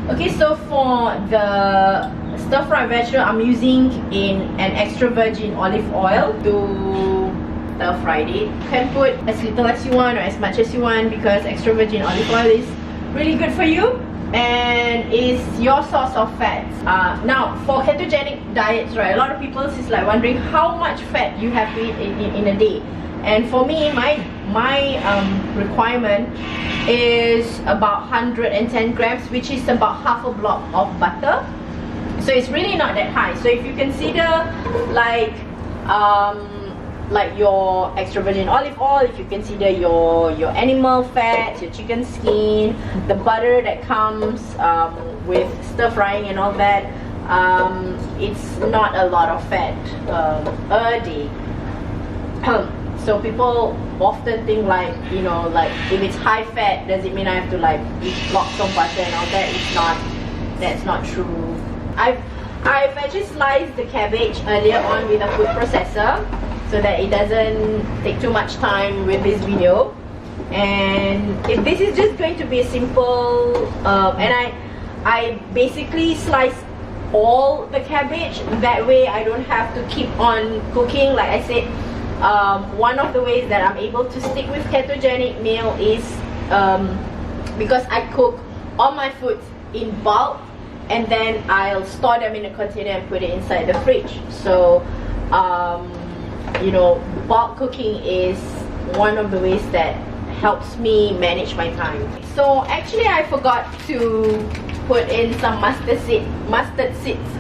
Okay, so for the stir-fried vegetable, I'm using an extra virgin olive oil to stir-fry it. You can put as little as you want or as much as you want, because extra virgin olive oil is really good for you and is your source of fats. Now, for ketogenic diets, right, a lot of people is like wondering how much fat you have to eat in a day. And for me, my requirement is about 110 grams, which is about half a block of butter. So it's really not that high. So if you consider like your extra virgin olive oil, if you consider your animal fats, your chicken skin, the butter that comes with stir frying and all that, it's not a lot of fat a day. So people often think like, you know, like if it's high fat, does it mean I have to like eat lots of butter and all that? It's not. That's not true. I've actually sliced the cabbage earlier on with a food processor so that it doesn't take too much time with this video. And if this is just going to be a simple, and I basically slice all the cabbage. That way I don't have to keep on cooking. Like I said, one of the ways that I'm able to stick with ketogenic meal is because I cook all my foods in bulk, and then I'll store them in a container and put it inside the fridge. So you know, bulk cooking is one of the ways that helps me manage my time. So actually I forgot to put in some mustard seeds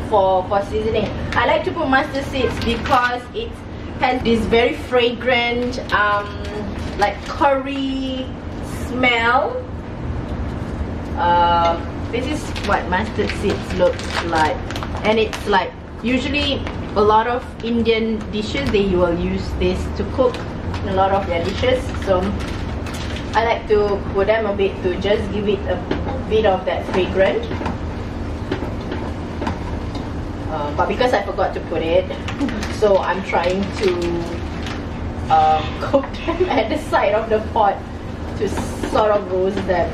for seasoning. I like to put mustard seeds because it has this very fragrant like curry smell. This is what mustard seeds look like, and it's like usually a lot of Indian dishes they will use this to cook in a lot of their dishes. So I like to put them a bit to just give it a bit of that fragrance. But because I forgot to put it, so I'm trying to cook them at the side of the pot to sort of roast them.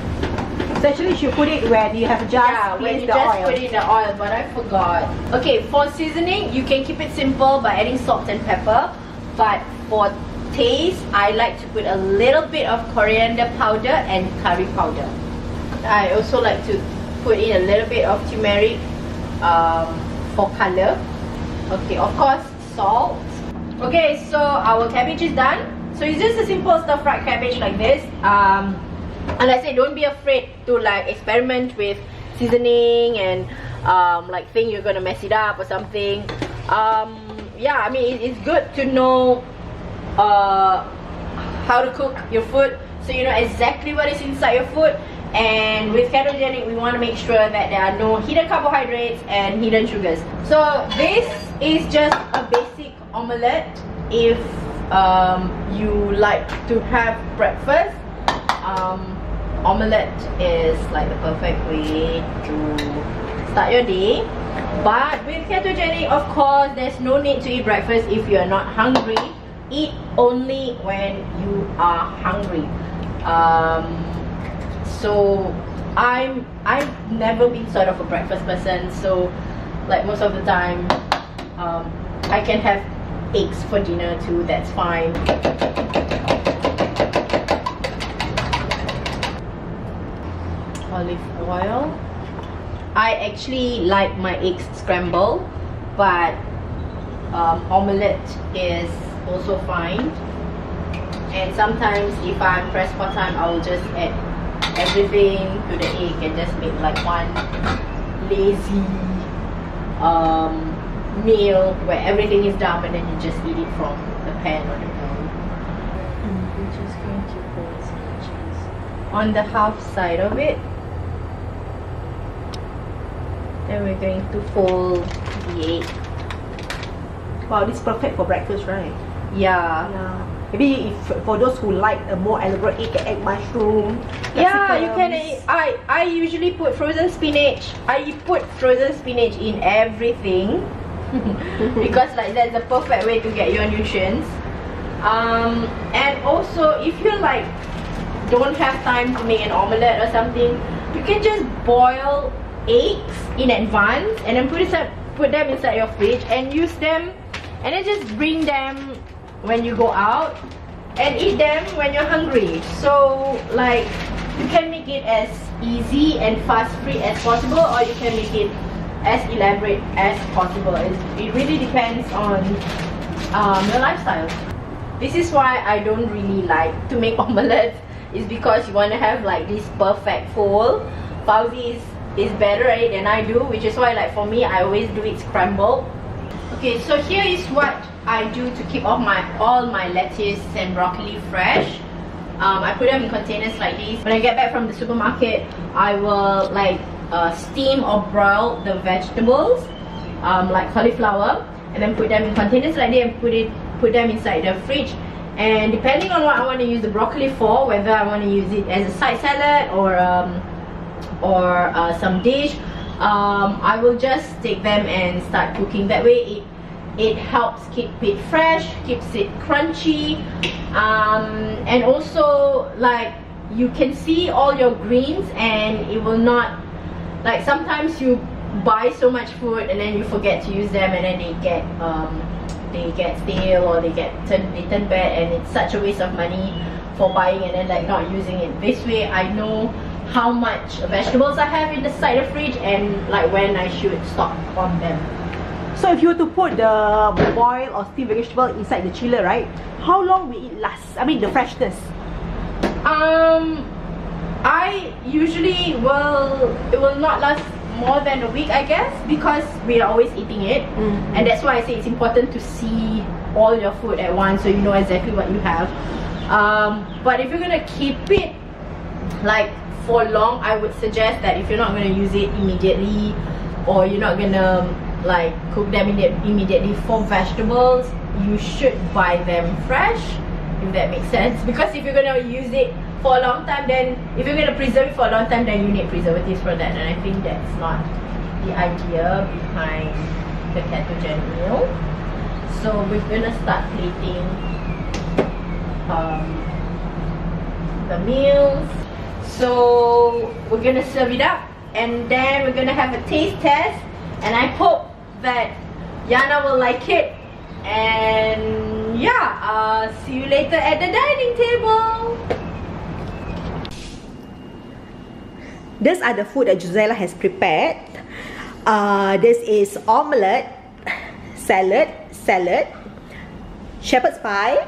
So actually you should put it where you have just when you the just oil. put it in the oil, but I forgot. Okay, for seasoning, you can keep it simple by adding salt and pepper. But for taste, I like to put a little bit of coriander powder and curry powder. I also like to put in a little bit of turmeric for color. Okay, of course, salt. Okay, so our cabbage is done. So it's just a simple stir-fried cabbage like this. And I say, don't be afraid to like experiment with seasoning and like think you're gonna mess it up or something. Yeah, I mean it's good to know how to cook your food, so you know exactly what is inside your food. And with ketogenic, we want to make sure that there are no hidden carbohydrates and hidden sugars. So this is just a basic omelette. If you like to have breakfast, omelette is like the perfect way to start your day. But with ketogenic, of course, there's no need to eat breakfast if you're not hungry. Eat only when you are hungry. So I've never been sort of a breakfast person, so like most of the time I can have eggs for dinner too, that's fine. Olive oil. I actually like my eggs scrambled, but omelette is also fine. And sometimes if I'm pressed for time, I will just add everything to the egg and just make like one lazy meal where everything is done and then you just eat it from the pan or the bowl. We're just going to put some cheese on the half side of it. Then we're going to fold the egg. Wow, this is perfect for breakfast, right? Yeah. Maybe if for those who like a more elaborate egg mushroom. Yeah, you can. I usually put frozen spinach. I put frozen spinach in everything because like that's the perfect way to get your nutrients. And also if you don't have time to make an omelette or something, you can just boil eggs in advance and then put them inside your fridge and use them, and then just bring them when you go out and eat them when you're hungry. So like, you can make it as easy and fast-free as possible, or you can make it as elaborate as possible. It really depends on your lifestyle. This is why I don't really like to make omelets, is because you want to have like this perfect fold. Fauzi is better at it than I do, which is why, like, for me, I always do it scrambled. Okay, so here is what I do to keep all my lettuce and broccoli fresh. I put them in containers like this. When I get back from the supermarket, I will like steam or broil the vegetables, like cauliflower, and then put them in containers like this and put them inside the fridge. And depending on what I want to use the broccoli for, whether I want to use it as a side salad or some dish, I will just take them and start cooking. That way it helps keep it fresh, keeps it crunchy, and also like you can see all your greens, and it will not, like, sometimes you buy so much food and then you forget to use them, and then they get stale or they turn bad, and it's such a waste of money for buying and then like not using it. This way I know how much vegetables I have in the side of the fridge and like when I should stock on them. So if you were to put the boiled or steamed vegetable inside the chiller, right, how long will it last? I mean the freshness. I usually it will not last more than a week, I guess, because we are always eating it. And that's why I say it's important to see all your food at once so you know exactly what you have. But if you're gonna keep it like for long, I would suggest that if you're not gonna use it immediately, or you're not gonna like cook them immediately for vegetables, you should buy them fresh, if that makes sense. Because if you're gonna use it for a long time, then if you're gonna preserve it for a long time, then you need preservatives for that, and I think that's not the idea behind the ketogenic meal. So we're gonna start plating the meals. So we're gonna serve it up, and then we're gonna have a taste test, and I hope that Yana will like it. And yeah, see you later at the dining table. These are the food that Gisela has prepared. This is omelette, salad, shepherd's pie,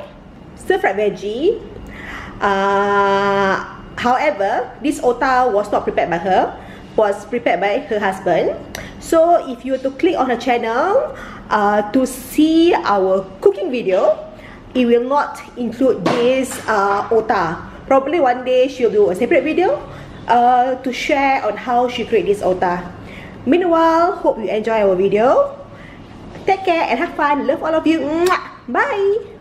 stir-fried veggie. However, this otah was not prepared by her, was prepared by her husband. So if you were to click on her channel to see our cooking video, it will not include this otah. Probably one day she'll do a separate video to share on how she create this otah. Meanwhile, hope you enjoy our video. Take care and have fun. Love all of you. Bye.